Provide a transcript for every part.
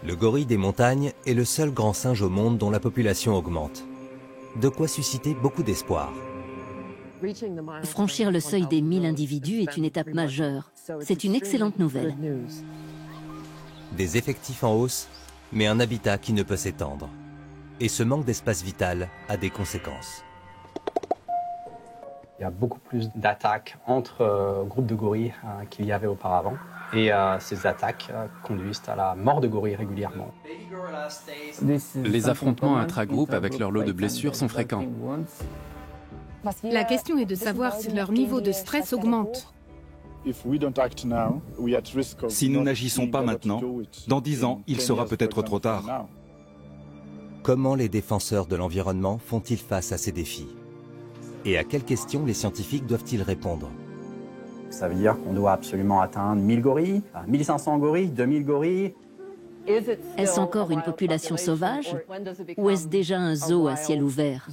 Le gorille des montagnes est le seul grand singe au monde dont la population augmente. De quoi susciter beaucoup d'espoir. Franchir le seuil des 1000 individus est une étape majeure. C'est une excellente nouvelle. Des effectifs en hausse, mais un habitat qui ne peut s'étendre. Et ce manque d'espace vital a des conséquences. Il y a beaucoup plus d'attaques entre groupes de gorilles qu'il y avait auparavant. Et ces attaques conduisent à la mort de gorilles régulièrement. Les affrontements intra-groupes avec leur lot de blessures sont fréquents. La question est de savoir si leur niveau de stress augmente. Si nous n'agissons pas maintenant, dans 10 ans, il sera peut-être trop tard. Comment les défenseurs de l'environnement font-ils face à ces défis? Et à quelles questions les scientifiques doivent-ils répondre? Ça veut dire qu'on doit absolument atteindre 1000 gorilles, 1500 gorilles, 2000 gorilles. Est-ce encore une population sauvage ou est-ce déjà un zoo à ciel ouvert?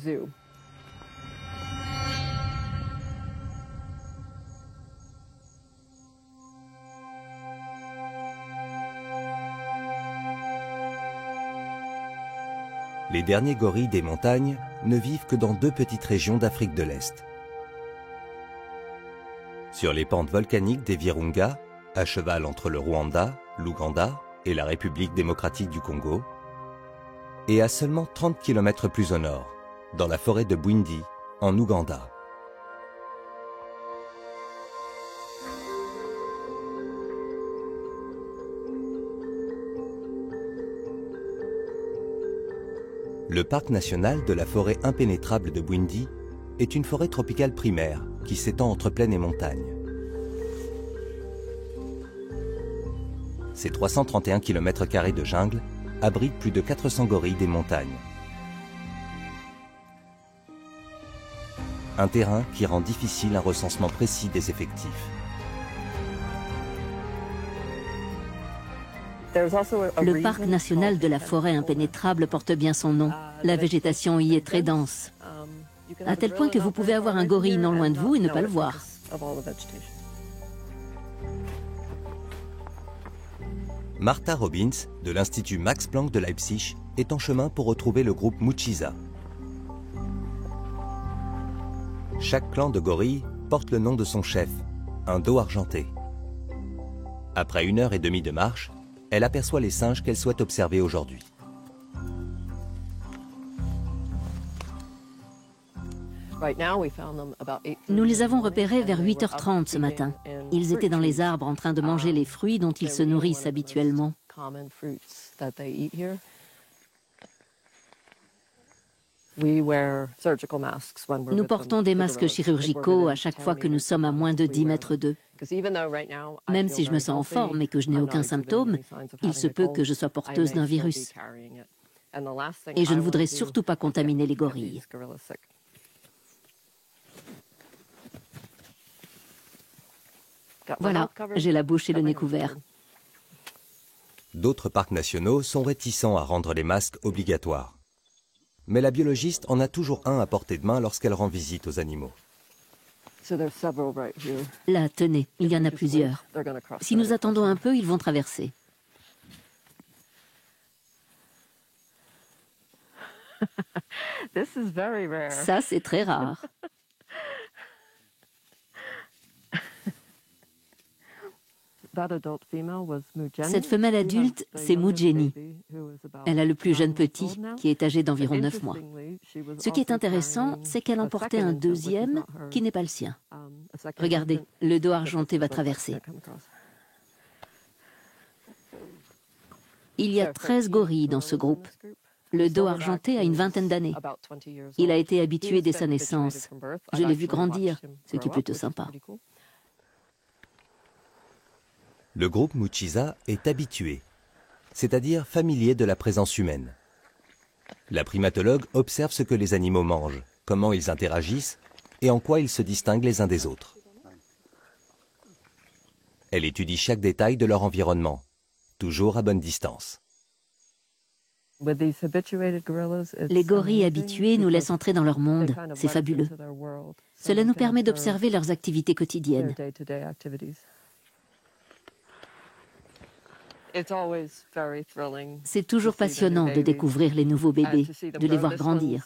Les derniers gorilles des montagnes ne vivent que dans 2 petites régions d'Afrique de l'Est. Sur les pentes volcaniques des Virunga, à cheval entre le Rwanda, l'Ouganda et la République démocratique du Congo, et à seulement 30 km plus au nord, dans la forêt de Bwindi, en Ouganda. Le parc national de la forêt impénétrable de Bwindi est une forêt tropicale primaire qui s'étend entre plaine et montagne. Ces 331 km² de jungle abritent plus de 400 gorilles des montagnes. Un terrain qui rend difficile un recensement précis des effectifs. Le parc national de la forêt impénétrable porte bien son nom. La végétation y est très dense, à tel point que vous pouvez avoir un gorille non loin de vous et ne pas le voir. Martha Robbins, de l'Institut Max Planck de Leipzig, est en chemin pour retrouver le groupe Muchiza. Chaque clan de gorilles porte le nom de son chef, un dos argenté. Après 1h30 de marche, elle aperçoit les singes qu'elle souhaite observer aujourd'hui. Nous les avons repérés vers 8h30 ce matin. Ils étaient dans les arbres en train de manger les fruits dont ils se nourrissent habituellement. Nous portons des masques chirurgicaux à chaque fois que nous sommes à moins de 10 mètres d'eux. Même si je me sens en forme et que je n'ai aucun symptôme, il se peut que je sois porteuse d'un virus. Et je ne voudrais surtout pas contaminer les gorilles. Voilà, j'ai la bouche et le nez couverts. D'autres parcs nationaux sont réticents à rendre les masques obligatoires. Mais la biologiste en a toujours un à portée de main lorsqu'elle rend visite aux animaux. Là, tenez, il y en a plusieurs. Si nous attendons un peu, ils vont traverser. Ça, c'est très rare. Cette femelle adulte, c'est Mujeni. Elle a le plus jeune petit, qui est âgé d'environ 9 mois. Ce qui est intéressant, c'est qu'elle emportait un deuxième, qui n'est pas le sien. Regardez, le dos argenté va traverser. Il y a 13 gorilles dans ce groupe. Le dos argenté a une vingtaine d'années. Il a été habitué dès sa naissance. Je l'ai vu grandir, ce qui est plutôt sympa. Le groupe Muchiza est habitué, c'est-à-dire familier de la présence humaine. La primatologue observe ce que les animaux mangent, comment ils interagissent et en quoi ils se distinguent les uns des autres. Elle étudie chaque détail de leur environnement, toujours à bonne distance. Les gorilles habitués nous laissent entrer dans leur monde, c'est fabuleux. Cela nous permet d'observer leurs activités quotidiennes. C'est toujours passionnant de découvrir les nouveaux bébés, de les voir grandir.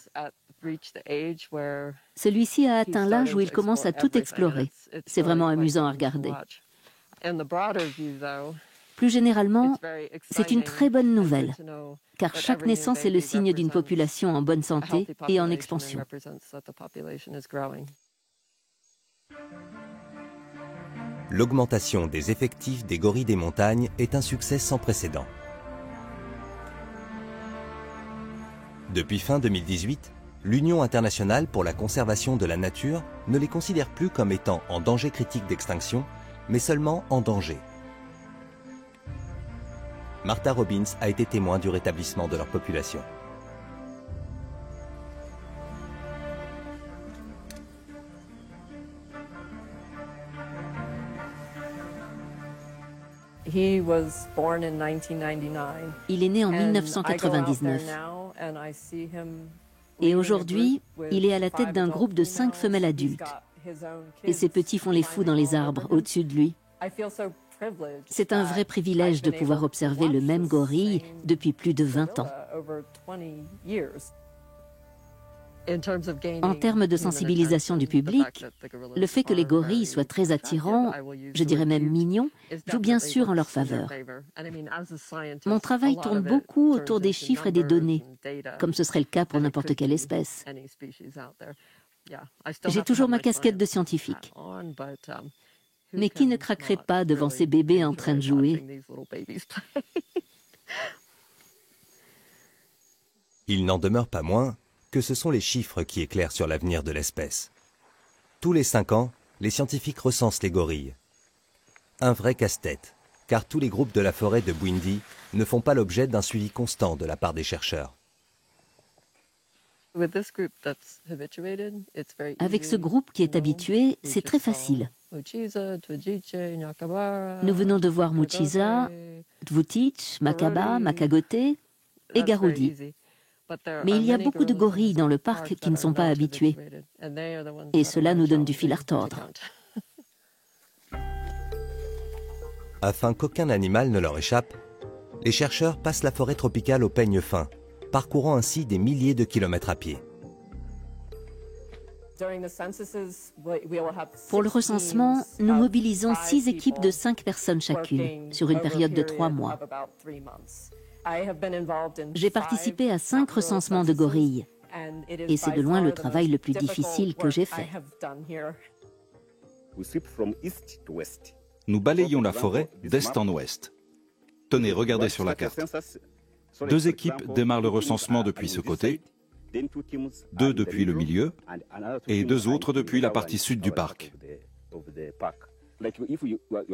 Celui-ci a atteint l'âge où il commence à tout explorer. C'est vraiment amusant à regarder. Plus généralement, c'est une très bonne nouvelle, car chaque naissance est le signe d'une population en bonne santé et en expansion. L'augmentation des effectifs des gorilles des montagnes est un succès sans précédent. Depuis fin 2018, l'Union internationale pour la conservation de la nature ne les considère plus comme étant en danger critique d'extinction, mais seulement en danger. Martha Robbins a été témoin du rétablissement de leur population. Il est né en 1999. Et aujourd'hui, il est à la tête d'un groupe de 5 femelles adultes. Et ses petits font les fous dans les arbres au-dessus de lui. C'est un vrai privilège de pouvoir observer le même gorille depuis plus de 20 ans. En termes de sensibilisation du public, le fait que les gorilles soient très attirants, je dirais même mignons, joue bien sûr en leur faveur. Mon travail tourne beaucoup autour des chiffres et des données, comme ce serait le cas pour n'importe quelle espèce. J'ai toujours ma casquette de scientifique. Mais qui ne craquerait pas devant ces bébés en train de jouer? Il n'en demeure pas moins que ce sont les chiffres qui éclairent sur l'avenir de l'espèce. Tous les 5 ans, les scientifiques recensent les gorilles. Un vrai casse-tête, car tous les groupes de la forêt de Bwindi ne font pas l'objet d'un suivi constant de la part des chercheurs. Avec ce groupe qui est habitué, c'est très facile. Nous venons de voir Muchiza, Dvutic, Makaba, Makagote et Garoudi. Mais il y a beaucoup de gorilles dans le parc qui ne sont pas habitués. Et cela nous donne du fil à retordre. Afin qu'aucun animal ne leur échappe, les chercheurs passent la forêt tropicale au peigne fin, parcourant ainsi des milliers de kilomètres à pied. Pour le recensement, nous mobilisons 6 équipes de 5 personnes chacune, sur une période de 3 mois. J'ai participé à 5 recensements de gorilles, et c'est de loin le travail le plus difficile que j'ai fait. Nous balayons la forêt d'est en ouest. Tenez, regardez sur la carte. 2 équipes démarrent le recensement depuis ce côté, 2 depuis le milieu et 2 autres depuis la partie sud du parc.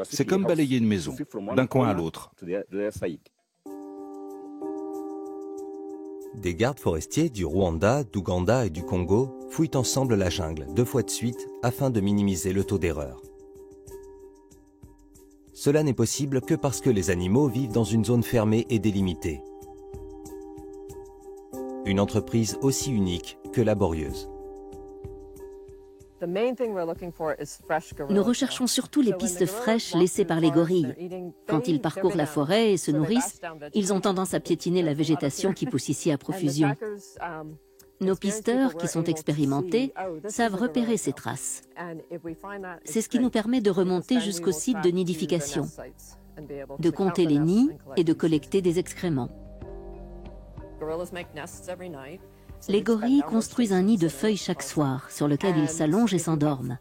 C'est comme balayer une maison, d'un coin à l'autre. Des gardes forestiers du Rwanda, d'Ouganda et du Congo fouillent ensemble la jungle 2 fois de suite afin de minimiser le taux d'erreur. Cela n'est possible que parce que les animaux vivent dans une zone fermée et délimitée. Une entreprise aussi unique que laborieuse. Nous recherchons surtout les pistes fraîches laissées par les gorilles. Quand ils parcourent la forêt et se nourrissent, ils ont tendance à piétiner la végétation qui pousse ici à profusion. Nos pisteurs, qui sont expérimentés, savent repérer ces traces. C'est ce qui nous permet de remonter jusqu'au site de nidification, de compter les nids et de collecter des excréments. Les gorilles construisent un nid de feuilles chaque soir, sur lequel ils s'allongent et s'endorment.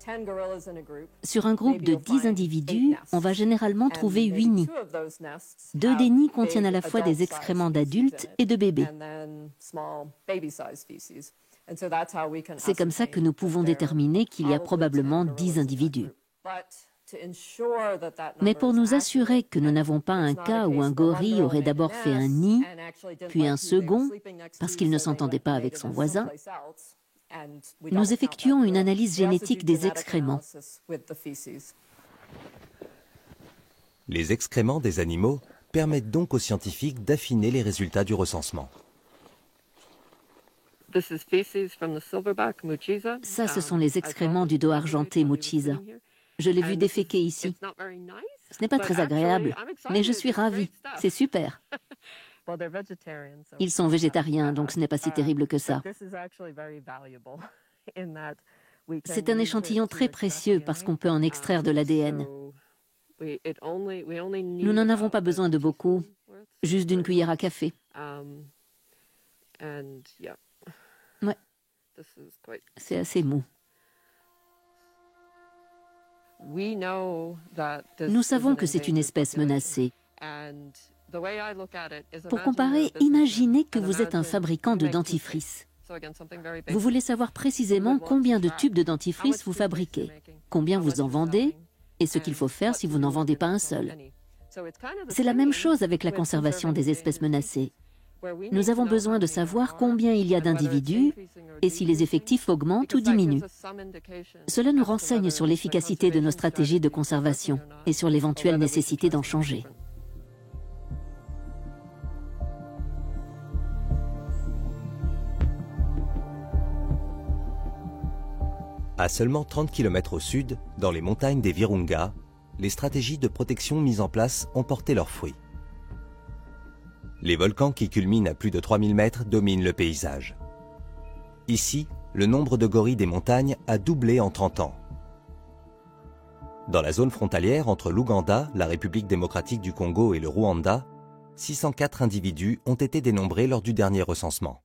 Sur un groupe de 10 individus, on va généralement trouver 8 nids. 2 des nids contiennent à la fois des excréments d'adultes et de bébés. C'est comme ça que nous pouvons déterminer qu'il y a probablement 10 individus. Mais pour nous assurer que nous n'avons pas un cas où un gorille aurait d'abord fait un nid, puis un second, parce qu'il ne s'entendait pas avec son voisin, nous effectuons une analyse génétique des excréments. Les excréments des animaux permettent donc aux scientifiques d'affiner les résultats du recensement. Ça, ce sont les excréments du dos argenté Muchiza. Je l'ai vu déféquer ici. Ce n'est pas très agréable, mais je suis ravie. C'est super. Ils sont végétariens, donc ce n'est pas si terrible que ça. C'est un échantillon très précieux parce qu'on peut en extraire de l'ADN. Nous n'en avons pas besoin de beaucoup, juste d'une cuillère à café. Ouais. C'est assez mou. Nous savons que c'est une espèce menacée. Pour comparer, imaginez que vous êtes un fabricant de dentifrice. Vous voulez savoir précisément combien de tubes de dentifrice vous fabriquez, combien vous en vendez et ce qu'il faut faire si vous n'en vendez pas un seul. C'est la même chose avec la conservation des espèces menacées. Nous avons besoin de savoir combien il y a d'individus et si les effectifs augmentent ou diminuent. Cela nous renseigne sur l'efficacité de nos stratégies de conservation et sur l'éventuelle nécessité d'en changer. À seulement 30 km au sud, dans les montagnes des Virunga, les stratégies de protection mises en place ont porté leurs fruits. Les volcans qui culminent à plus de 3000 mètres dominent le paysage. Ici, le nombre de gorilles des montagnes a doublé en 30 ans. Dans la zone frontalière entre l'Ouganda, la République démocratique du Congo et le Rwanda, 604 individus ont été dénombrés lors du dernier recensement.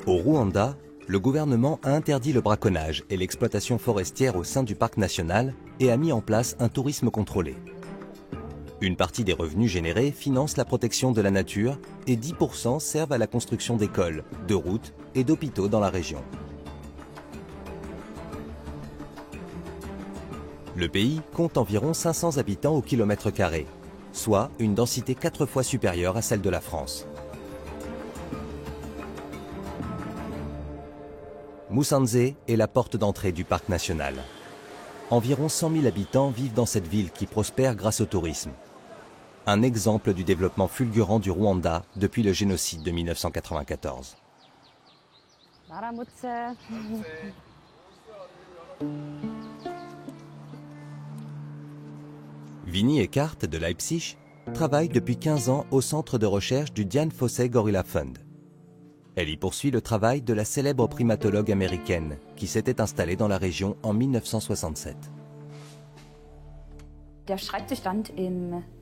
Au Rwanda, le gouvernement a interdit le braconnage et l'exploitation forestière au sein du parc national et a mis en place un tourisme contrôlé. Une partie des revenus générés finance la protection de la nature et 10% servent à la construction d'écoles, de routes et d'hôpitaux dans la région. Le pays compte environ 500 habitants au kilomètre carré, soit une densité 4 fois supérieure à celle de la France. Musanze est la porte d'entrée du parc national. Environ 100 000 habitants vivent dans cette ville qui prospère grâce au tourisme. Un exemple du développement fulgurant du Rwanda depuis le génocide de 1994. Winnie Eckart de Leipzig travaille depuis 15 ans au centre de recherche du Dian Fossey Gorilla Fund. Elle y poursuit le travail de la célèbre primatologue américaine qui s'était installée dans la région en 1967.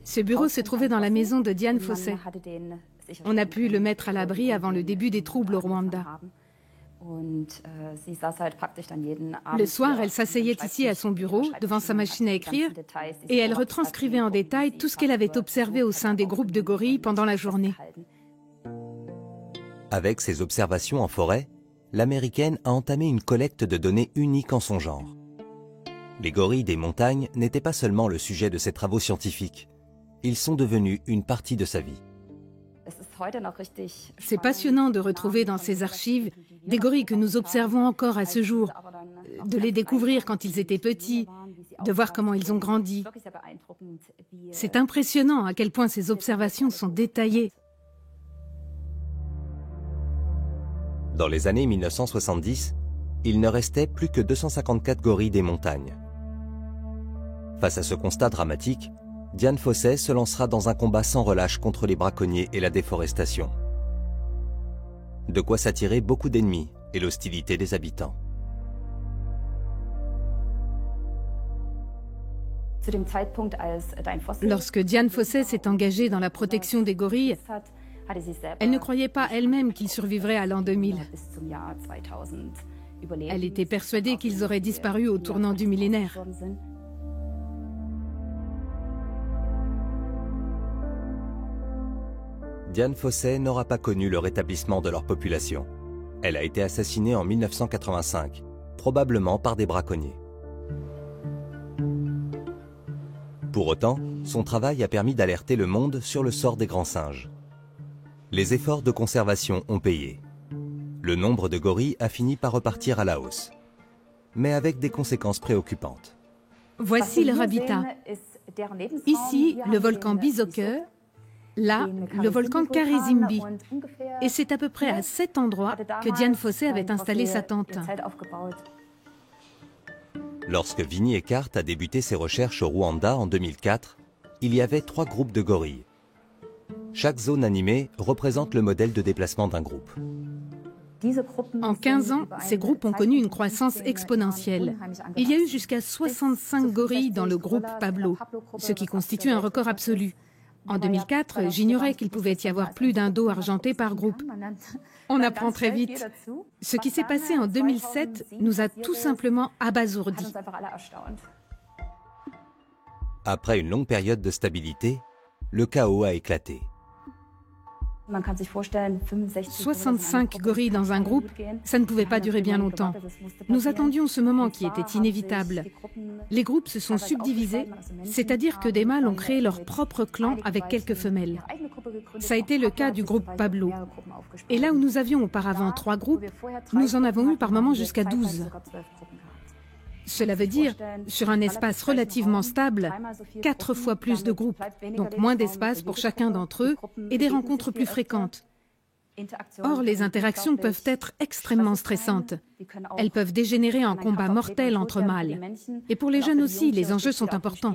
Ce bureau se trouvait dans la maison de Dian Fossey. On a pu le mettre à l'abri avant le début des troubles au Rwanda. Le soir, elle s'asseyait ici à son bureau, devant sa machine à écrire, et elle retranscrivait en détail tout ce qu'elle avait observé au sein des groupes de gorilles pendant la journée. Avec ses observations en forêt, l'Américaine a entamé une collecte de données unique en son genre. Les gorilles des montagnes n'étaient pas seulement le sujet de ses travaux scientifiques, ils sont devenus une partie de sa vie. C'est passionnant de retrouver dans ces archives des gorilles que nous observons encore à ce jour, de les découvrir quand ils étaient petits, de voir comment ils ont grandi. C'est impressionnant à quel point ces observations sont détaillées. Dans les années 1970, il ne restait plus que 254 gorilles des montagnes. Face à ce constat dramatique, Dian Fossey se lancera dans un combat sans relâche contre les braconniers et la déforestation. De quoi s'attirer beaucoup d'ennemis et l'hostilité des habitants. Lorsque Dian Fossey s'est engagée dans la protection des gorilles, elle ne croyait pas elle-même qu'ils survivraient à l'an 2000. Elle était persuadée qu'ils auraient disparu au tournant du millénaire. Dian Fossey n'aura pas connu le rétablissement de leur population. Elle a été assassinée en 1985, probablement par des braconniers. Pour autant, son travail a permis d'alerter le monde sur le sort des grands singes. Les efforts de conservation ont payé. Le nombre de gorilles a fini par repartir à la hausse, mais avec des conséquences préoccupantes. Voici leur habitat. Ici, le volcan Bisoke, Là, le volcan Karisimbi. Et c'est à peu près à cet endroit que Diane Fossé avait installé sa tente. Lorsque Winnie Eckart a débuté ses recherches au Rwanda en 2004, il y avait 3 groupes de gorilles. Chaque zone animée représente le modèle de déplacement d'un groupe. En 15 ans, ces groupes ont connu une croissance exponentielle. Il y a eu jusqu'à 65 gorilles dans le groupe Pablo, ce qui constitue un record absolu. En 2004, j'ignorais qu'il pouvait y avoir plus d'un dos argenté par groupe. On apprend très vite. Ce qui s'est passé en 2007 nous a tout simplement abasourdis. Après une longue période de stabilité, le chaos a éclaté. 65 gorilles dans un groupe, ça ne pouvait pas durer bien longtemps. Nous attendions ce moment qui était inévitable. Les groupes se sont subdivisés, c'est-à-dire que des mâles ont créé leur propre clan avec quelques femelles. Ça a été le cas du groupe Pablo. Et là où nous avions auparavant 3 groupes, nous en avons eu par moments jusqu'à 12. Cela veut dire, sur un espace relativement stable, 4 fois plus de groupes, donc moins d'espace pour chacun d'entre eux et des rencontres plus fréquentes. Or, les interactions peuvent être extrêmement stressantes. Elles peuvent dégénérer en combats mortels entre mâles. Et pour les jeunes aussi, les enjeux sont importants.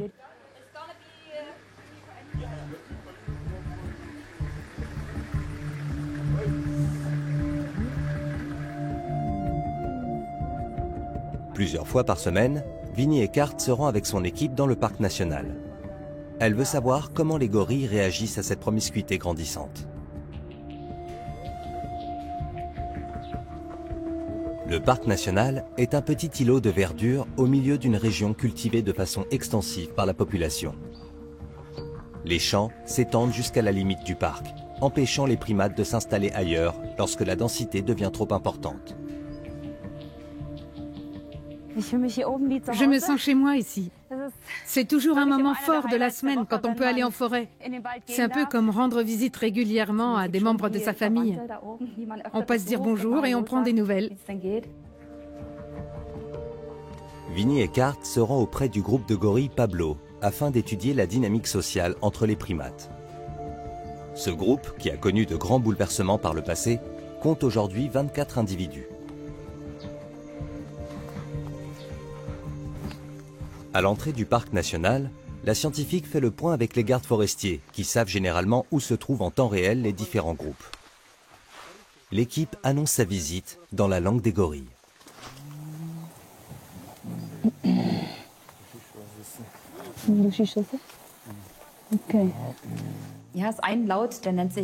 Plusieurs fois par semaine, Winnie Eckart se rend avec son équipe dans le parc national. Elle veut savoir comment les gorilles réagissent à cette promiscuité grandissante. Le parc national est un petit îlot de verdure au milieu d'une région cultivée de façon extensive par la population. Les champs s'étendent jusqu'à la limite du parc, empêchant les primates de s'installer ailleurs lorsque la densité devient trop importante. Je me sens chez moi ici. C'est toujours un moment fort de la semaine quand on peut aller en forêt. C'est un peu comme rendre visite régulièrement à des membres de sa famille. On passe dire bonjour et on prend des nouvelles. Winnie Eckart se rend auprès du groupe de gorilles Pablo afin d'étudier la dynamique sociale entre les primates. Ce groupe, qui a connu de grands bouleversements par le passé, compte aujourd'hui 24 individus. À l'entrée du parc national, la scientifique fait le point avec les gardes forestiers, qui savent généralement où se trouvent en temps réel les différents groupes. L'équipe annonce sa visite dans la langue des gorilles.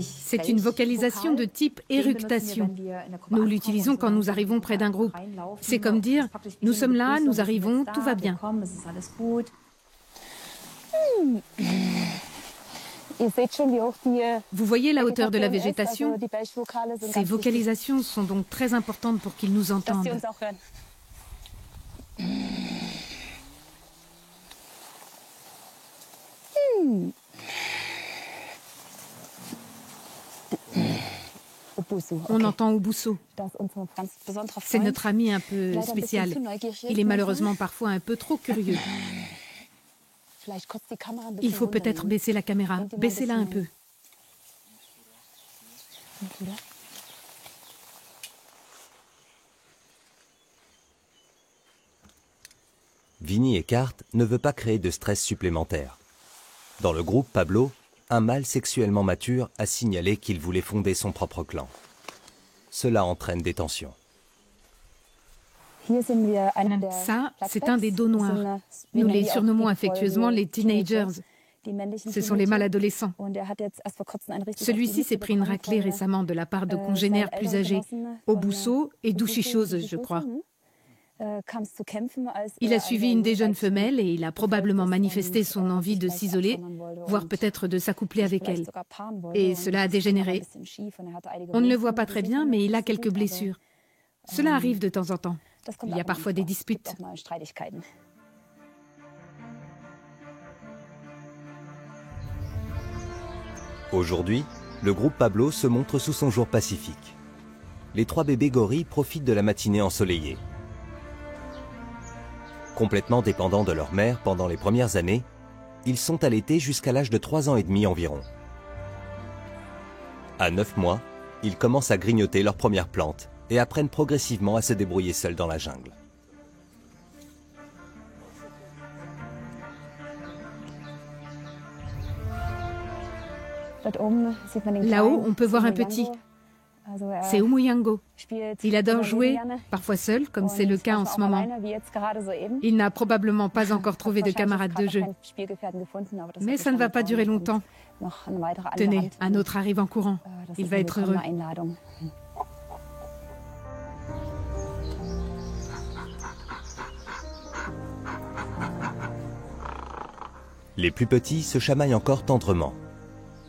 C'est une vocalisation de type éructation. Nous l'utilisons quand nous arrivons près d'un groupe. C'est comme dire « nous sommes là, nous arrivons, tout va bien ». Vous voyez la hauteur de la végétation? Ces vocalisations sont donc très importantes pour qu'ils nous entendent. On entend Obuso. C'est notre ami un peu spécial. Il est malheureusement parfois un peu trop curieux. Il faut peut-être baisser la caméra. Baissez-la un peu. Winnie Eckart ne veut pas créer de stress supplémentaire. Dans le groupe Pablo, un mâle sexuellement mature a signalé qu'il voulait fonder son propre clan. Cela entraîne des tensions. Ça, c'est un des dos noirs. Nous les surnommons affectueusement les teenagers. Ce sont les mâles adolescents. Celui-ci s'est pris une raclée récemment de la part de congénères plus âgés, Obuso et Douchichose, je crois. Il a suivi une des jeunes femelles et il a probablement manifesté son envie de s'isoler, voire peut-être de s'accoupler avec elle. Et cela a dégénéré. On ne le voit pas très bien, mais il a quelques blessures. Cela arrive de temps en temps. Il y a parfois des disputes. Aujourd'hui, le groupe Pablo se montre sous son jour pacifique. Les 3 bébés gorilles profitent de la matinée ensoleillée. Complètement dépendants de leur mère pendant les premières années, ils sont allaités jusqu'à l'âge de 3 ans et demi environ. À 9 mois, ils commencent à grignoter leurs premières plantes et apprennent progressivement à se débrouiller seuls dans la jungle. Là-haut, on peut voir un petit. C'est Umuyango. Il adore jouer, parfois seul, comme c'est le cas en ce moment. Il n'a probablement pas encore trouvé de camarade de jeu. Mais ça ne va pas durer longtemps. Tenez, un autre arrive en courant. Il va être heureux. Les plus petits se chamaillent encore tendrement.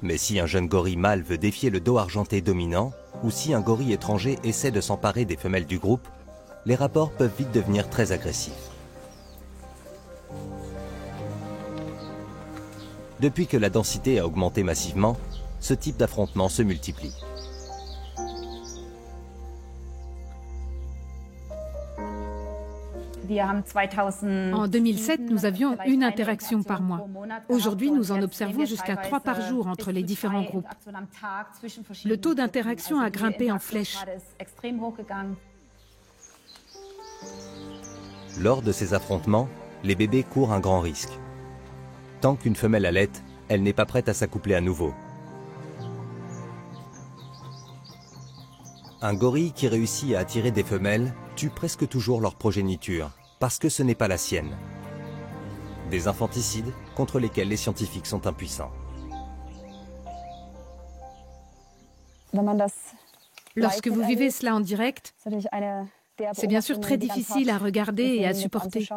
Mais si un jeune gorille mâle veut défier le dos argenté dominant, ou si un gorille étranger essaie de s'emparer des femelles du groupe, les rapports peuvent vite devenir très agressifs. Depuis que la densité a augmenté massivement, ce type d'affrontement se multiplie. En 2007, nous avions une interaction par mois. Aujourd'hui, nous en observons jusqu'à 3 par jour entre les différents groupes. Le taux d'interaction a grimpé en flèche. Lors de ces affrontements, les bébés courent un grand risque. Tant qu'une femelle allaite, elle n'est pas prête à s'accoupler à nouveau. Un gorille qui réussit à attirer des femelles tue presque toujours leur progéniture, parce que ce n'est pas la sienne. Des infanticides contre lesquels les scientifiques sont impuissants. Lorsque vous vivez cela en direct, c'est bien sûr très difficile à regarder et à supporter.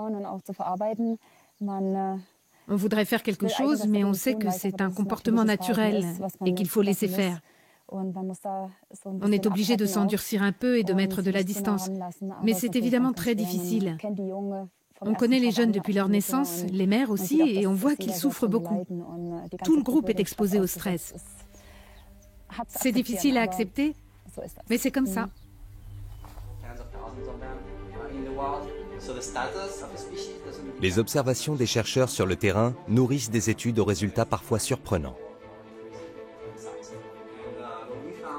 On voudrait faire quelque chose, mais on sait que c'est un comportement naturel et qu'il faut laisser faire. On est obligé de s'endurcir un peu et de mettre de la distance. Mais c'est évidemment très difficile. On connaît les jeunes depuis leur naissance, les mères aussi, et on voit qu'ils souffrent beaucoup. Tout le groupe est exposé au stress. C'est difficile à accepter, mais c'est comme ça. Les observations des chercheurs sur le terrain nourrissent des études aux résultats parfois surprenants.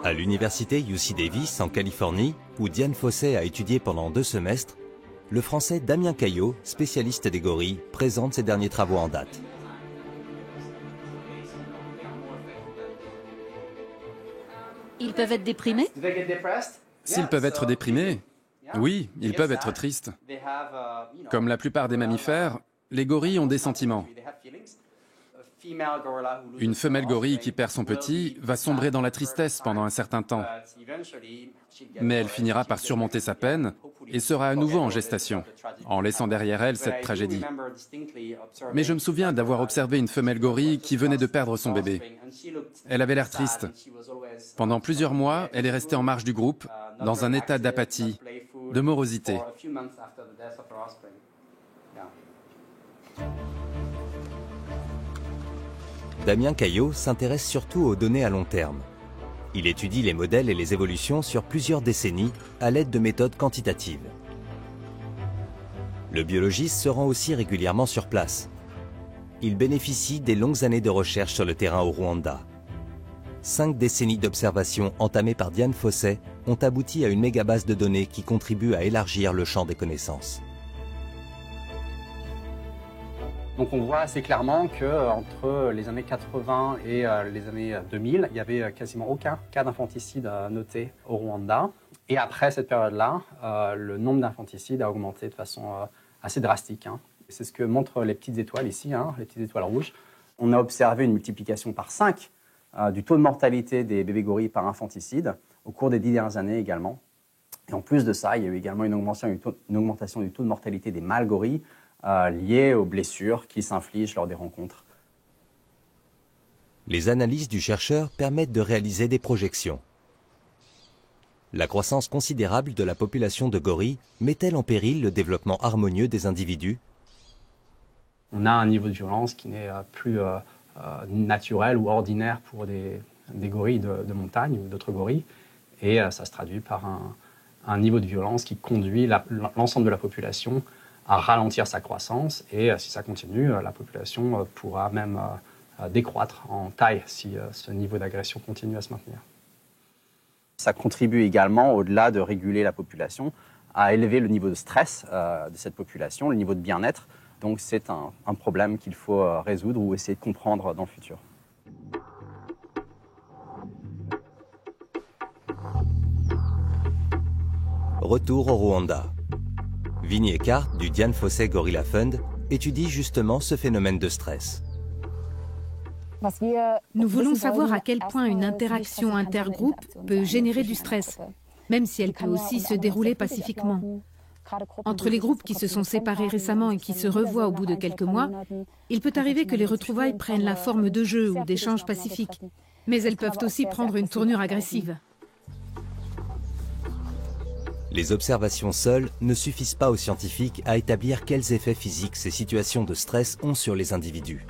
À l'université UC Davis, en Californie, où Diane Fosset a étudié pendant 2 semestres, le Français Damien Caillot, spécialiste des gorilles, présente ses derniers travaux en date. Ils peuvent être déprimés? S'ils peuvent être déprimés, oui, ils peuvent être tristes. Comme la plupart des mammifères, les gorilles ont des sentiments. Une femelle gorille qui perd son petit va sombrer dans la tristesse pendant un certain temps. Mais elle finira par surmonter sa peine et sera à nouveau en gestation, en laissant derrière elle cette tragédie. Mais je me souviens d'avoir observé une femelle gorille qui venait de perdre son bébé. Elle avait l'air triste. Pendant plusieurs mois, elle est restée en marge du groupe, dans un état d'apathie, de morosité. Damien Caillot s'intéresse surtout aux données à long terme. Il étudie les modèles et les évolutions sur plusieurs décennies à l'aide de méthodes quantitatives. Le biologiste se rend aussi régulièrement sur place. Il bénéficie des longues années de recherche sur le terrain au Rwanda. 5 décennies d'observation entamées par Diane Fosset ont abouti à une mégabase de données qui contribue à élargir le champ des connaissances. Donc on voit assez clairement qu'entre les années 80 et les années 2000, il n'y avait quasiment aucun cas d'infanticide noté au Rwanda. Et après cette période-là, le nombre d'infanticides a augmenté de façon assez drastique. C'est ce que montrent les petites étoiles ici, les petites étoiles rouges. On a observé une multiplication par 5 du taux de mortalité des bébés gorilles par infanticide au cours des 10 dernières années également. Et en plus de ça, il y a eu également une augmentation du taux de mortalité des mâles gorilles liées aux blessures qui s'infligent lors des rencontres. Les analyses du chercheur permettent de réaliser des projections. La croissance considérable de la population de gorilles met-elle en péril le développement harmonieux des individus? On a un niveau de violence qui n'est plus naturel ou ordinaire pour des gorilles de montagne ou d'autres gorilles. Et ça se traduit par un niveau de violence qui conduit l'ensemble de la population à ralentir sa croissance. Et si ça continue, la population pourra même décroître en taille si ce niveau d'agression continue à se maintenir. Ça contribue également, au-delà de réguler la population, à élever le niveau de stress de cette population, le niveau de bien-être. Donc c'est un problème qu'il faut résoudre ou essayer de comprendre dans le futur. Retour au Rwanda. Vinnie Eckart du Dian Fossey Gorilla Fund étudie justement ce phénomène de stress. Nous voulons savoir à quel point une interaction intergroupe peut générer du stress, même si elle peut aussi se dérouler pacifiquement. Entre les groupes qui se sont séparés récemment et qui se revoient au bout de quelques mois, il peut arriver que les retrouvailles prennent la forme de jeux ou d'échanges pacifiques, mais elles peuvent aussi prendre une tournure agressive. Les observations seules ne suffisent pas aux scientifiques à établir quels effets physiques ces situations de stress ont sur les individus.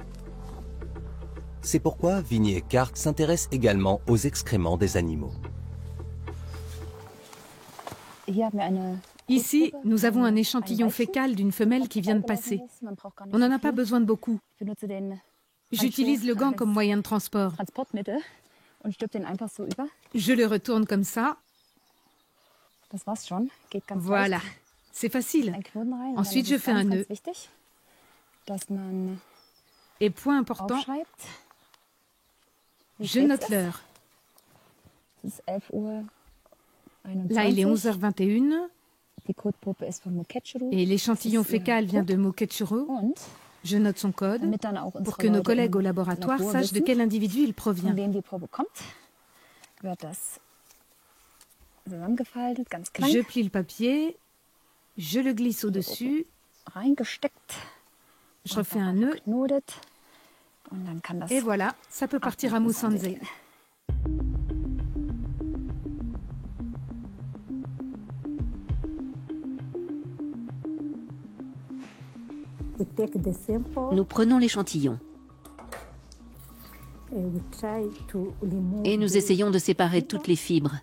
C'est pourquoi Vinnie Eckart s'intéresse également aux excréments des animaux. Ici, nous avons un échantillon fécal d'une femelle qui vient de passer. On n'en a pas besoin de beaucoup. J'utilise le gant comme moyen de transport. Je le retourne comme ça. Voilà, c'est facile. Ensuite, je fais un nœud. Et point important, je note l'heure. Là, il est 11h21. Et l'échantillon fécal vient de Mokechuru. Je note son code pour que nos collègues au laboratoire sachent de quel individu il provient. Je plie le papier, je le glisse au-dessus, je refais un nœud, et voilà, ça peut partir à Musanze. Nous prenons l'échantillon et nous essayons de séparer toutes les fibres.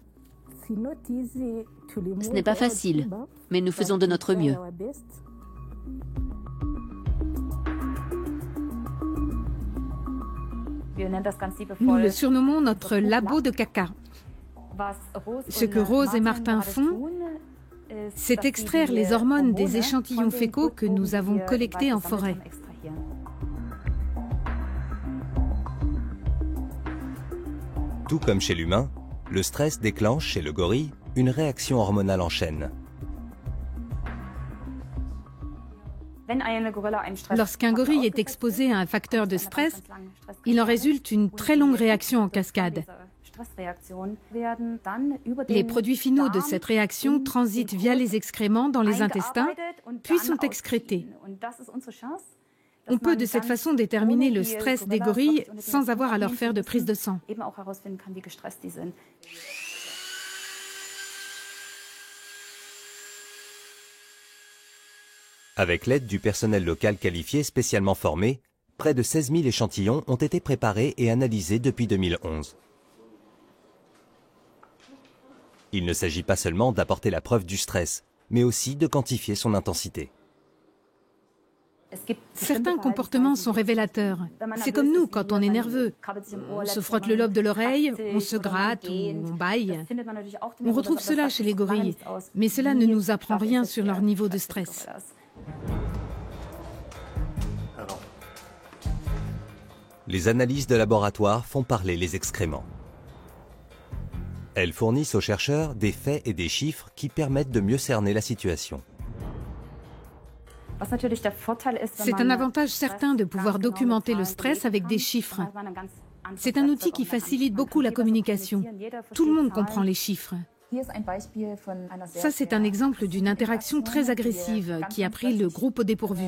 Ce n'est pas facile, mais nous faisons de notre mieux. Nous le surnommons notre labo de caca. Ce que Rose et Martin font, c'est extraire les hormones des échantillons fécaux que nous avons collectés en forêt. Tout comme chez l'humain, le stress déclenche chez le gorille une réaction hormonale en chaîne. Lorsqu'un gorille est exposé à un facteur de stress, il en résulte une très longue réaction en cascade. Les produits finaux de cette réaction transitent via les excréments dans les intestins, puis sont excrétés. On peut de cette façon déterminer le stress des gorilles sans avoir à leur faire de prise de sang. Avec l'aide du personnel local qualifié spécialement formé, près de 16 000 échantillons ont été préparés et analysés depuis 2011. Il ne s'agit pas seulement d'apporter la preuve du stress, mais aussi de quantifier son intensité. Certains comportements sont révélateurs. C'est comme nous quand on est nerveux. On se frotte le lobe de l'oreille, on se gratte ou on bâille. On retrouve cela chez les gorilles, mais cela ne nous apprend rien sur leur niveau de stress. Les analyses de laboratoire font parler les excréments. Elles fournissent aux chercheurs des faits et des chiffres qui permettent de mieux cerner la situation. C'est un avantage certain de pouvoir documenter le stress avec des chiffres. C'est un outil qui facilite beaucoup la communication. Tout le monde comprend les chiffres. Ça, c'est un exemple d'une interaction très agressive qui a pris le groupe au dépourvu.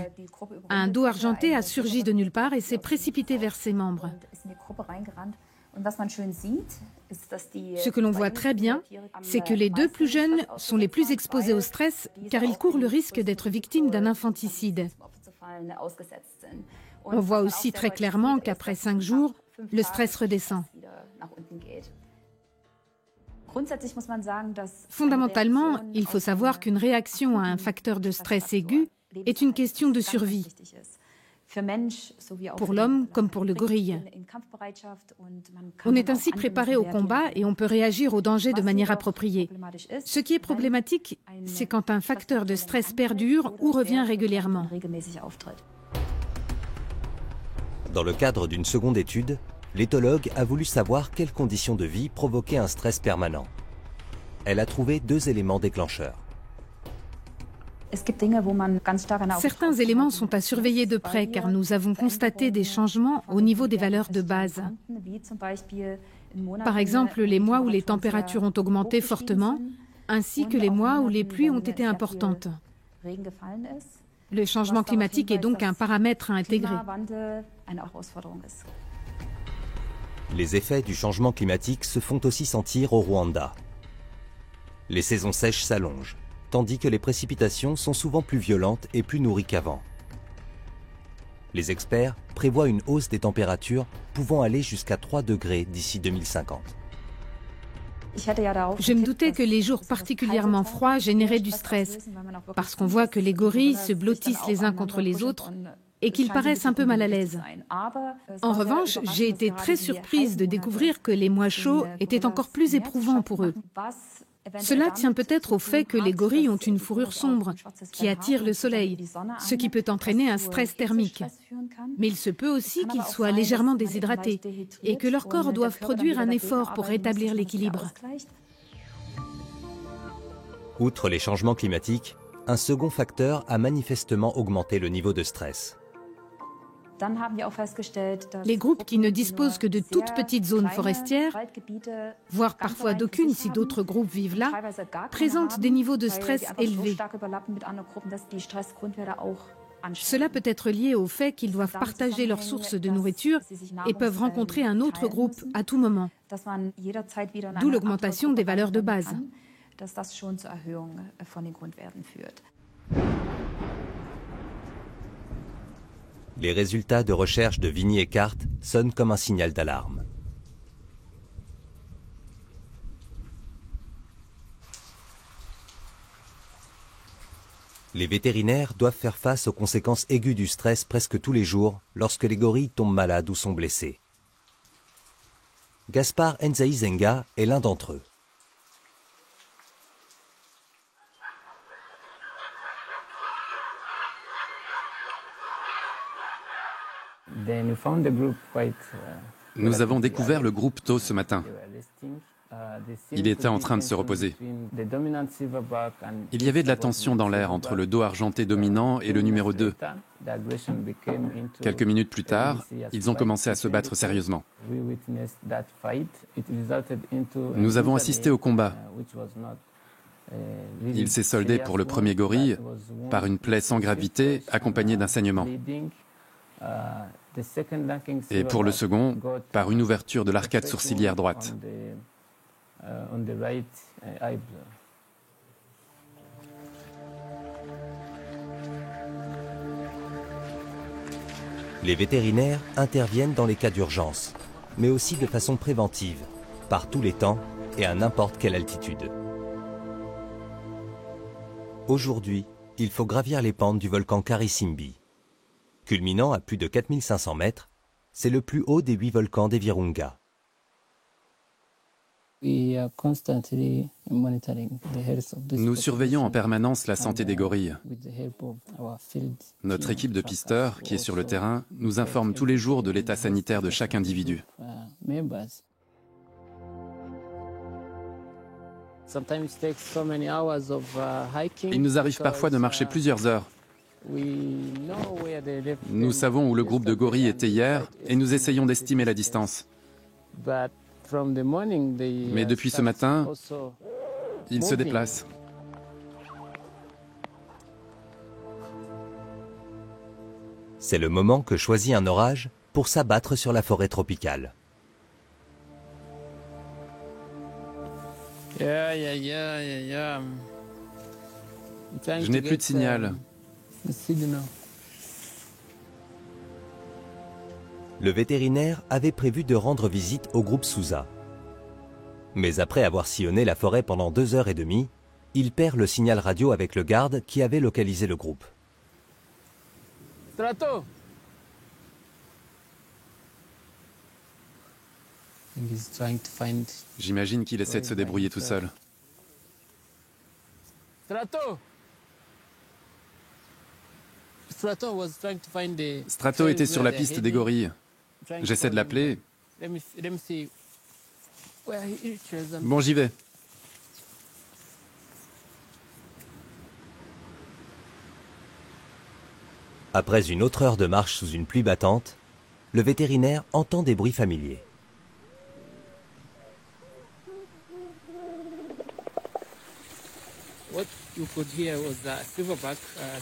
Un dos argenté a surgi de nulle part et s'est précipité vers ses membres. Ce que l'on voit très bien, c'est que les deux plus jeunes sont les plus exposés au stress car ils courent le risque d'être victimes d'un infanticide. On voit aussi très clairement qu'après 5 jours, le stress redescend. Fondamentalement, il faut savoir qu'une réaction à un facteur de stress aigu est une question de survie. pour l'homme comme pour le gorille. On est ainsi préparé au combat et on peut réagir aux dangers de manière appropriée. Ce qui est problématique, c'est quand un facteur de stress perdure ou revient régulièrement. Dans le cadre d'une seconde étude, l'éthologue a voulu savoir quelles conditions de vie provoquaient un stress permanent. Elle a trouvé 2 éléments déclencheurs. Certains éléments sont à surveiller de près car nous avons constaté des changements au niveau des valeurs de base. Par exemple, les mois où les températures ont augmenté fortement, ainsi que les mois où les pluies ont été importantes. Le changement climatique est donc un paramètre à intégrer. Les effets du changement climatique se font aussi sentir au Rwanda. Les saisons sèches s'allongent, tandis que les précipitations sont souvent plus violentes et plus nourries qu'avant. Les experts prévoient une hausse des températures pouvant aller jusqu'à 3 degrés d'ici 2050. Je me doutais que les jours particulièrement froids généraient du stress, parce qu'on voit que les gorilles se blottissent les uns contre les autres et qu'ils paraissent un peu mal à l'aise. En revanche, j'ai été très surprise de découvrir que les mois chauds étaient encore plus éprouvants pour eux. Cela tient peut-être au fait que les gorilles ont une fourrure sombre qui attire le soleil, ce qui peut entraîner un stress thermique. Mais il se peut aussi qu'ils soient légèrement déshydratés et que leur corps doive produire un effort pour rétablir l'équilibre. Outre les changements climatiques, un second facteur a manifestement augmenté le niveau de stress. Les groupes qui ne disposent que de toutes petites zones forestières, voire parfois d'aucune si d'autres groupes vivent là, présentent des niveaux de stress élevés. Cela peut être lié au fait qu'ils doivent partager leurs sources de nourriture et peuvent rencontrer un autre groupe à tout moment, d'où l'augmentation des valeurs de base. Les résultats de recherche de Vinny Eckart sonnent comme un signal d'alarme. Les vétérinaires doivent faire face aux conséquences aiguës du stress presque tous les jours lorsque les gorilles tombent malades ou sont blessés. Gaspard Nzaizenga est l'un d'entre eux. Nous avons découvert le groupe tôt ce matin. Il était en train de se reposer. Il y avait de la tension dans l'air entre le dos argenté dominant et le numéro 2. Quelques minutes plus tard, ils ont commencé à se battre sérieusement. Nous avons assisté au combat. Il s'est soldé pour le premier gorille par une plaie sans gravité accompagnée d'un saignement. Et pour le second, par une ouverture de l'arcade sourcilière droite. Les vétérinaires interviennent dans les cas d'urgence, mais aussi de façon préventive, par tous les temps et à n'importe quelle altitude. Aujourd'hui, il faut gravir les pentes du volcan Karisimbi. Culminant à plus de 4500 mètres, c'est le plus haut des 8 volcans des Virunga. Nous surveillons en permanence la santé des gorilles. Notre équipe de pisteurs, qui est sur le terrain, nous informe tous les jours de l'état sanitaire de chaque individu. Il nous arrive parfois de marcher plusieurs heures. Nous savons où le groupe de gorilles était hier et nous essayons d'estimer la distance. Mais depuis ce matin, ils se déplacent. C'est le moment que choisit un orage pour s'abattre sur la forêt tropicale. Je n'ai plus de signal. Le vétérinaire avait prévu de rendre visite au groupe Souza. Mais après avoir sillonné la forêt pendant 2 heures et demie, il perd le signal radio avec le garde qui avait localisé le groupe. J'imagine qu'il essaie de se débrouiller tout seul. Strato était sur la piste des gorilles. J'essaie de l'appeler. Bon, j'y vais. Après une autre heure de marche sous une pluie battante, le vétérinaire entend des bruits familiers.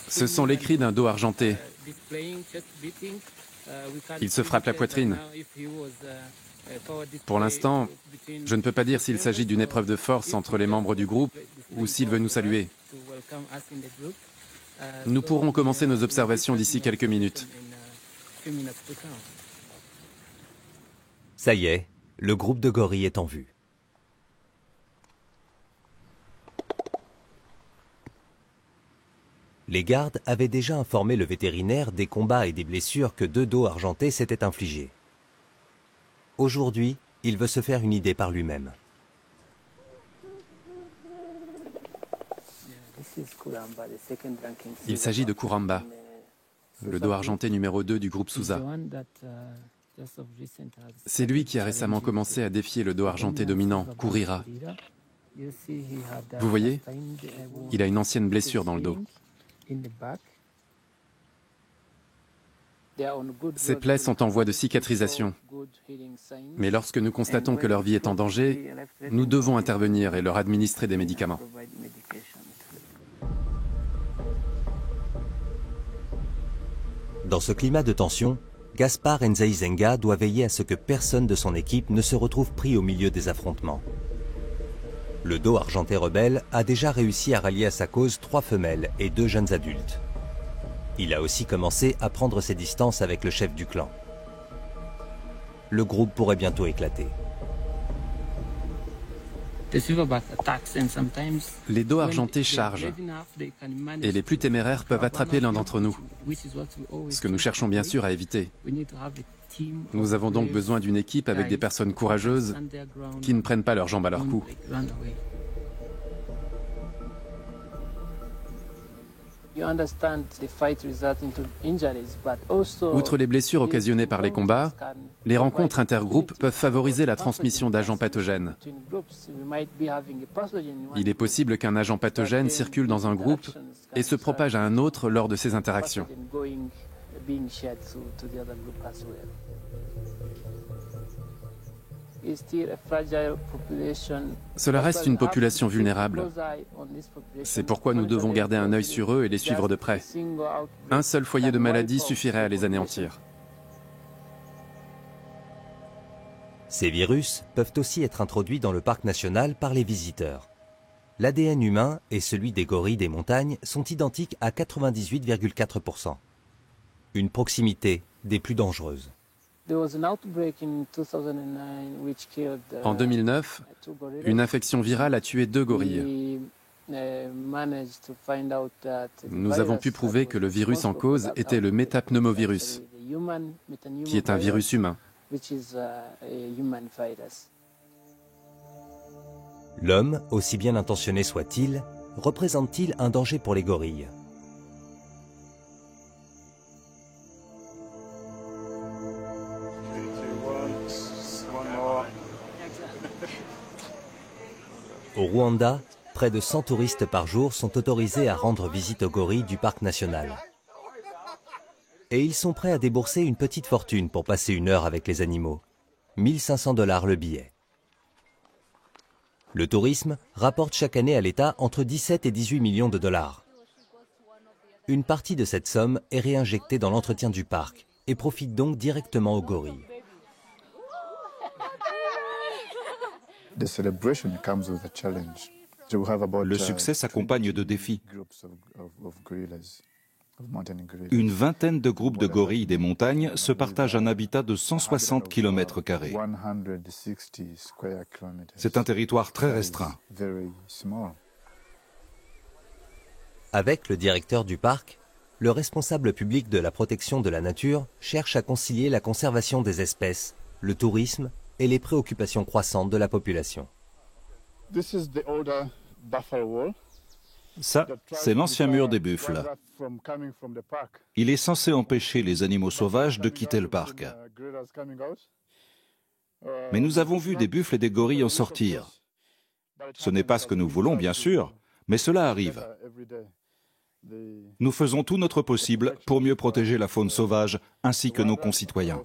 Ce sont les cris d'un dos argenté. Il se frappe la poitrine. Pour l'instant, je ne peux pas dire s'il s'agit d'une épreuve de force entre les membres du groupe ou s'il veut nous saluer. Nous pourrons commencer nos observations d'ici quelques minutes. Ça y est, le groupe de gorilles est en vue. Les gardes avaient déjà informé le vétérinaire des combats et des blessures que deux dos argentés s'étaient infligés. Aujourd'hui, il veut se faire une idée par lui-même. Il s'agit de Kuramba, le dos argenté numéro 2 du groupe Sousa. C'est lui qui a récemment commencé à défier le dos argenté dominant, Kurira. Vous voyez, il a une ancienne blessure dans le dos. Ces plaies sont en voie de cicatrisation. Mais lorsque nous constatons que leur vie est en danger, nous devons intervenir et leur administrer des médicaments. Dans ce climat de tension, Gaspar Nzaizenga doit veiller à ce que personne de son équipe ne se retrouve pris au milieu des affrontements. Le dos argenté rebelle a déjà réussi à rallier à sa cause 3 femelles et 2 jeunes adultes. Il a aussi commencé à prendre ses distances avec le chef du clan. Le groupe pourrait bientôt éclater. Les dos argentés chargent, et les plus téméraires peuvent attraper l'un d'entre nous, ce que nous cherchons bien sûr à éviter. Nous avons donc besoin d'une équipe avec des personnes courageuses qui ne prennent pas leurs jambes à leur cou. Outre les blessures occasionnées par les combats, les rencontres intergroupes peuvent favoriser la transmission d'agents pathogènes. Il est possible qu'un agent pathogène circule dans un groupe et se propage à un autre lors de ces interactions. Cela reste une population vulnérable. C'est pourquoi nous devons garder un œil sur eux et les suivre de près. Un seul foyer de maladie suffirait à les anéantir. Ces virus peuvent aussi être introduits dans le parc national par les visiteurs. L'ADN humain et celui des gorilles des montagnes sont identiques à 98,4%. Une proximité des plus dangereuses. En 2009, une infection virale a tué 2 gorilles. Nous avons pu prouver que le virus en cause était le métapneumovirus, qui est un virus humain. L'homme, aussi bien intentionné soit-il, représente-t-il un danger pour les gorilles? Au Rwanda, près de 100 touristes par jour sont autorisés à rendre visite aux gorilles du parc national. Et ils sont prêts à débourser une petite fortune pour passer une heure avec les animaux. 1 500 $ le billet. Le tourisme rapporte chaque année à l'État entre 17 et 18 millions de dollars. Une partie de cette somme est réinjectée dans l'entretien du parc et profite donc directement aux gorilles. Le succès s'accompagne de défis. Une vingtaine de groupes de gorilles des montagnes se partagent un habitat de 160 km². C'est un territoire très restreint. Avec le directeur du parc, le responsable public de la protection de la nature cherche à concilier la conservation des espèces, le tourisme et les préoccupations croissantes de la population. Ça, c'est l'ancien mur des buffles. Il est censé empêcher les animaux sauvages de quitter le parc. Mais nous avons vu des buffles et des gorilles en sortir. Ce n'est pas ce que nous voulons, bien sûr, mais cela arrive. Nous faisons tout notre possible pour mieux protéger la faune sauvage ainsi que nos concitoyens.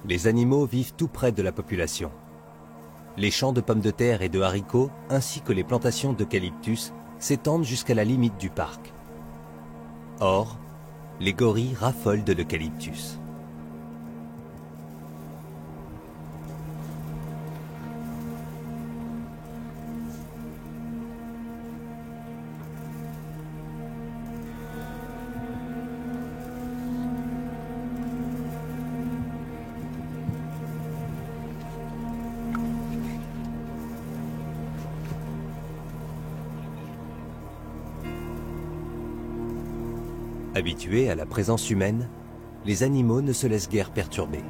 Les animaux vivent tout près de la population. Les champs de pommes de terre et de haricots, ainsi que les plantations d'eucalyptus, s'étendent jusqu'à la limite du parc. Or, les gorilles raffolent de l'eucalyptus. Habitués à la présence humaine, les animaux ne se laissent guère perturber.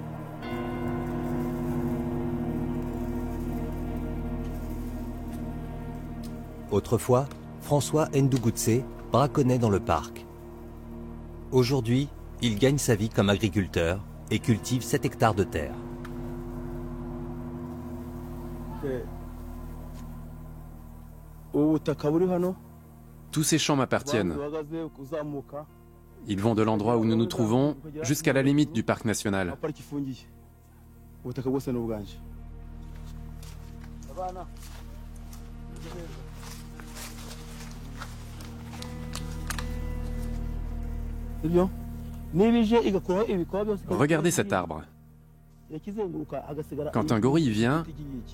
Autrefois, François Ndougoutse braconnait dans le parc. Aujourd'hui, il gagne sa vie comme agriculteur et cultive 7 hectares de terre. Tous ces champs m'appartiennent. Ils vont de l'endroit où nous nous trouvons jusqu'à la limite du parc national. Regardez cet arbre. Quand un gorille vient,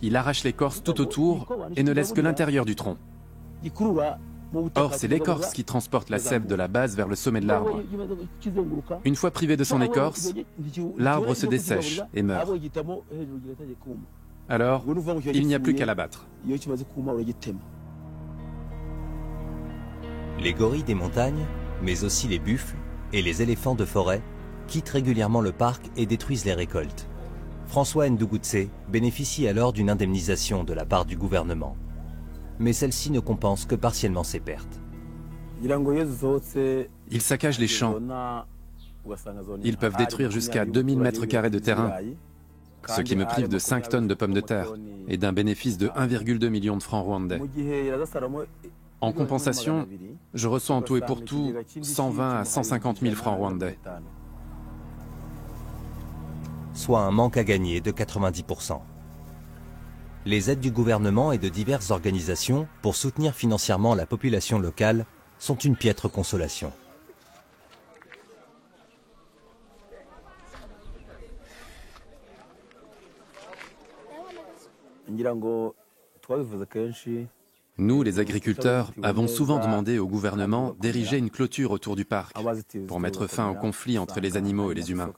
il arrache l'écorce tout autour et ne laisse que l'intérieur du tronc. Or, c'est l'écorce qui transporte la sève de la base vers le sommet de l'arbre. Une fois privé de son écorce, l'arbre se dessèche et meurt. Alors, il n'y a plus qu'à l'abattre. Les gorilles des montagnes, mais aussi les buffles et les éléphants de forêt, quittent régulièrement le parc et détruisent les récoltes. François Ndougoutse bénéficie alors d'une indemnisation de la part du gouvernement. Mais celle-ci ne compense que partiellement ses pertes. Ils saccagent les champs. Ils peuvent détruire jusqu'à 2000 mètres carrés de terrain, ce qui me prive de 5 tonnes de pommes de terre et d'un bénéfice de 1,2 million de francs rwandais. En compensation, je reçois en tout et pour tout 120 à 150 000 francs rwandais. Soit un manque à gagner de 90%. Les aides du gouvernement et de diverses organisations pour soutenir financièrement la population locale sont une piètre consolation. Nous, les agriculteurs, avons souvent demandé au gouvernement d'ériger une clôture autour du parc pour mettre fin au conflit entre les animaux et les humains.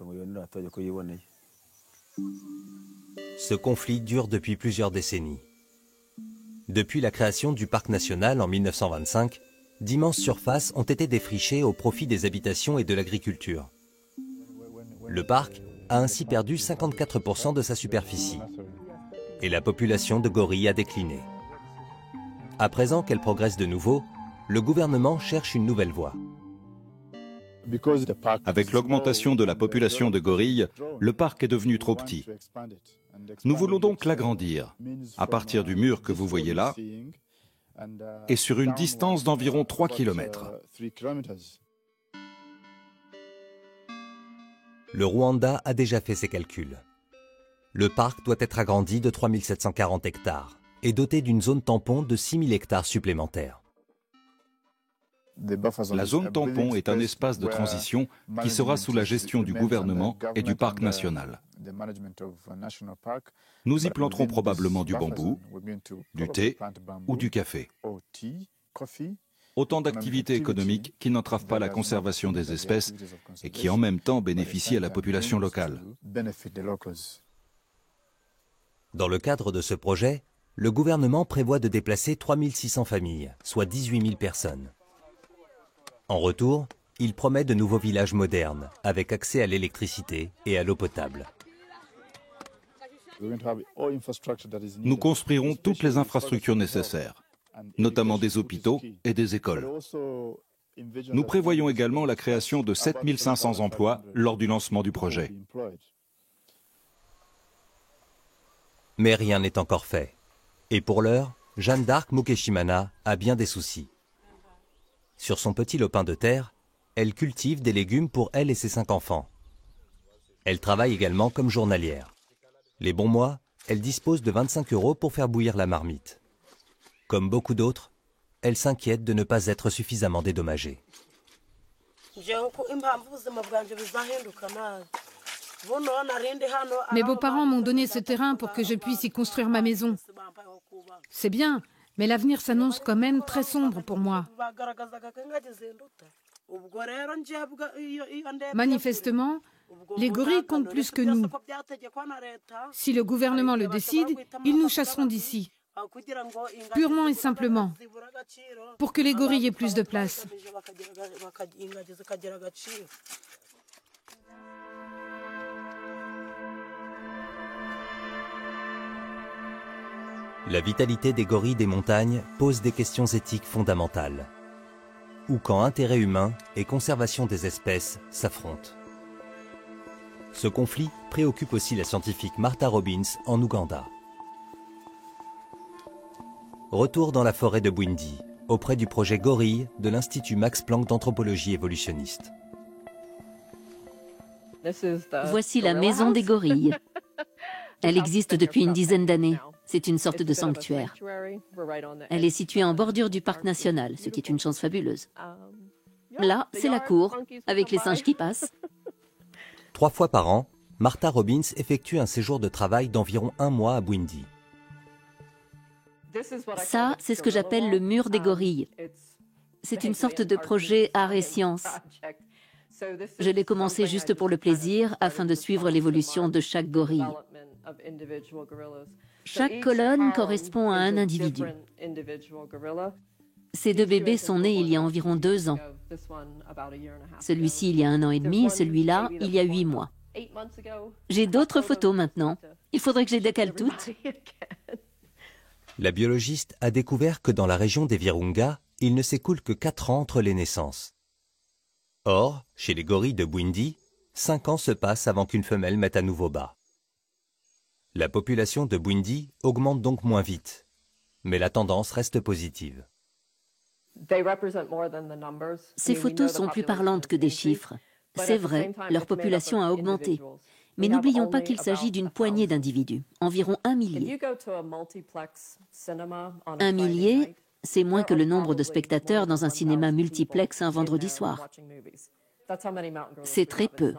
Ce conflit dure depuis plusieurs décennies. Depuis la création du parc national en 1925, d'immenses surfaces ont été défrichées au profit des habitations et de l'agriculture. Le parc a ainsi perdu 54% de sa superficie et la population de gorilles a décliné. À présent qu'elle progresse de nouveau, le gouvernement cherche une nouvelle voie. Avec l'augmentation de la population de gorilles, le parc est devenu trop petit. Nous voulons donc l'agrandir, à partir du mur que vous voyez là, et sur une distance d'environ 3 km. Le Rwanda a déjà fait ses calculs. Le parc doit être agrandi de 3740 hectares et doté d'une zone tampon de 6000 hectares supplémentaires. La zone tampon est un espace de transition qui sera sous la gestion du gouvernement et du parc national. Nous y planterons probablement du bambou, du thé ou du café. Autant d'activités économiques qui n'entravent pas la conservation des espèces et qui en même temps bénéficient à la population locale. Dans le cadre de ce projet, le gouvernement prévoit de déplacer 3600 familles, soit 18 000 personnes. En retour, il promet de nouveaux villages modernes, avec accès à l'électricité et à l'eau potable. Nous construirons toutes les infrastructures nécessaires, notamment des hôpitaux et des écoles. Nous prévoyons également la création de 7500 emplois lors du lancement du projet. Mais rien n'est encore fait. Et pour l'heure, Jeanne d'Arc Mukeshimana a bien des soucis. Sur son petit lopin de terre, elle cultive des légumes pour elle et ses 5 enfants. Elle travaille également comme journalière. Les bons mois, elle dispose de 25 € pour faire bouillir la marmite. Comme beaucoup d'autres, elle s'inquiète de ne pas être suffisamment dédommagée. Mes beaux-parents m'ont donné ce terrain pour que je puisse y construire ma maison. C'est bien, mais l'avenir s'annonce quand même très sombre pour moi. Manifestement, les gorilles comptent plus que nous. Si le gouvernement le décide, ils nous chasseront d'ici. Purement et simplement, pour que les gorilles aient plus de place. La vitalité des gorilles des montagnes pose des questions éthiques fondamentales. Ou quand intérêt humain et conservation des espèces s'affrontent. Ce conflit préoccupe aussi la scientifique Martha Robbins en Ouganda. Retour dans la forêt de Bwindi, auprès du projet Gorille de l'Institut Max Planck d'anthropologie évolutionniste. Voici la maison des gorilles. Elle existe depuis une dizaine d'années. C'est une sorte de sanctuaire. Elle est située en bordure du parc national, ce qui est une chance fabuleuse. Là, c'est la cour, avec les singes qui passent. 3 fois par an, Martha Robbins effectue un séjour de travail d'environ 1 mois à Bwindi. Ça, c'est ce que j'appelle le mur des gorilles. C'est une sorte de projet art et sciences. Je l'ai commencé juste pour le plaisir, afin de suivre l'évolution de chaque gorille. Chaque colonne correspond à un individu. Ces 2 bébés sont nés il y a environ 2 ans. Celui-ci il y a 1 an et demi et celui-là il y a 8 mois. J'ai d'autres photos maintenant. Il faudrait que je les décale toutes. La biologiste a découvert que dans la région des Virunga, il ne s'écoule que 4 ans entre les naissances. Or, chez les gorilles de Bwindi, 5 ans se passent avant qu'une femelle mette à nouveau bas. La population de Bwindi augmente donc moins vite, mais la tendance reste positive. Ces photos sont plus parlantes que des chiffres. C'est vrai, leur population a augmenté. Mais n'oublions pas qu'il s'agit d'une poignée d'individus, environ 1 millier. 1 millier, c'est moins que le nombre de spectateurs dans un cinéma multiplex un vendredi soir. C'est très peu.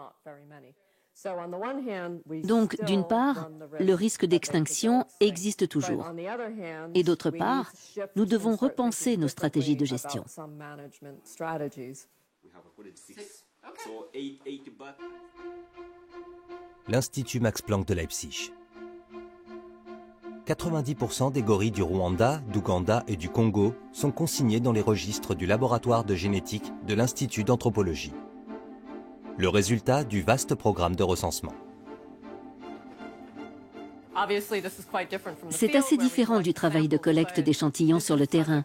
Donc, d'une part, le risque d'extinction existe toujours. Et d'autre part, nous devons repenser nos stratégies de gestion. L'Institut Max Planck de Leipzig. 90% des gorilles du Rwanda, d'Ouganda et du Congo sont consignés dans les registres du laboratoire de génétique de l'Institut d'anthropologie. Le résultat du vaste programme de recensement. C'est assez différent du travail de collecte d'échantillons sur le terrain,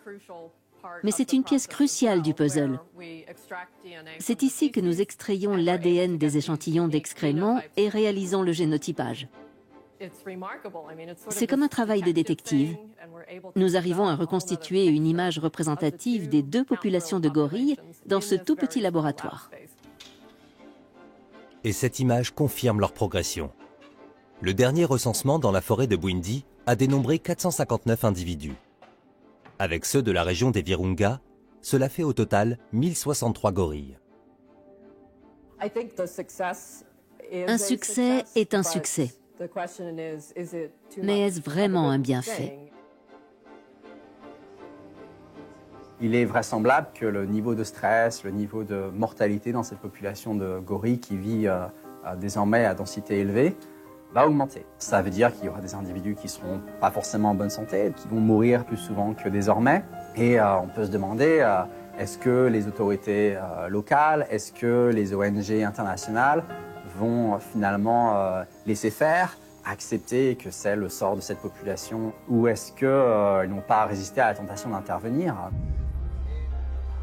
mais c'est une pièce cruciale du puzzle. C'est ici que nous extrayons l'ADN des échantillons d'excréments et réalisons le génotypage. C'est comme un travail de détective. Nous arrivons à reconstituer une image représentative des 2 populations de gorilles dans ce tout petit laboratoire. Et cette image confirme leur progression. Le dernier recensement dans la forêt de Bwindi a dénombré 459 individus. Avec ceux de la région des Virunga, cela fait au total 1063 gorilles. Un succès est un succès. Mais est-ce vraiment un bienfait? Il est vraisemblable que le niveau de stress, le niveau de mortalité dans cette population de gorilles qui vit désormais à densité élevée va augmenter. Ça veut dire qu'il y aura des individus qui ne seront pas forcément en bonne santé, qui vont mourir plus souvent que désormais. Et on peut se demander, Est-ce que les autorités locales, est-ce que les ONG internationales vont finalement laisser faire, accepter que c'est le sort de cette population, ou est-ce qu'ils n'ont pas résisté à la tentation d'intervenir?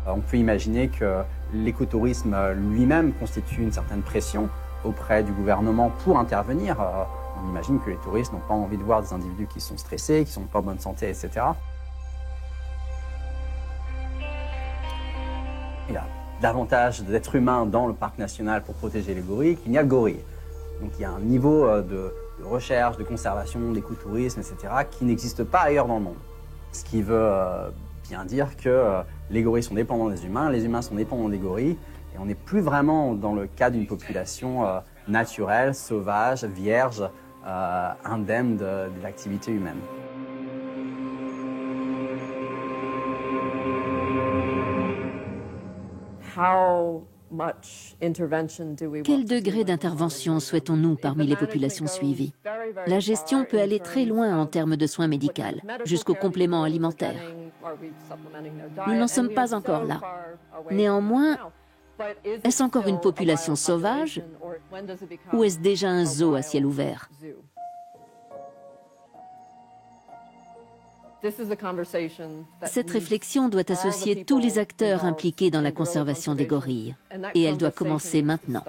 On peut imaginer que l'écotourisme lui-même constitue une certaine pression auprès du gouvernement pour intervenir. On imagine que les touristes n'ont pas envie de voir des individus qui sont stressés, qui ne sont pas en bonne santé, etc. Il y a davantage d'êtres humains dans le parc national pour protéger les gorilles qu'il n'y a de gorilles. Donc il y a un niveau de recherche, de conservation, d'écotourisme, etc. qui n'existe pas ailleurs dans le monde. Ce qui veut bien dire que les gorilles sont dépendants des humains, les humains sont dépendants des gorilles, et on n'est plus vraiment dans le cas d'une population naturelle, sauvage, vierge, indemne de l'activité humaine. Quel degré d'intervention souhaitons-nous parmi les populations suivies? La gestion peut aller très loin en termes de soins médicaux, jusqu'aux compléments alimentaires. Nous n'en sommes pas encore là. Néanmoins, est-ce encore une population sauvage ou est-ce déjà un zoo à ciel ouvert? Cette réflexion doit associer tous les acteurs impliqués dans la conservation des gorilles, et elle doit commencer maintenant.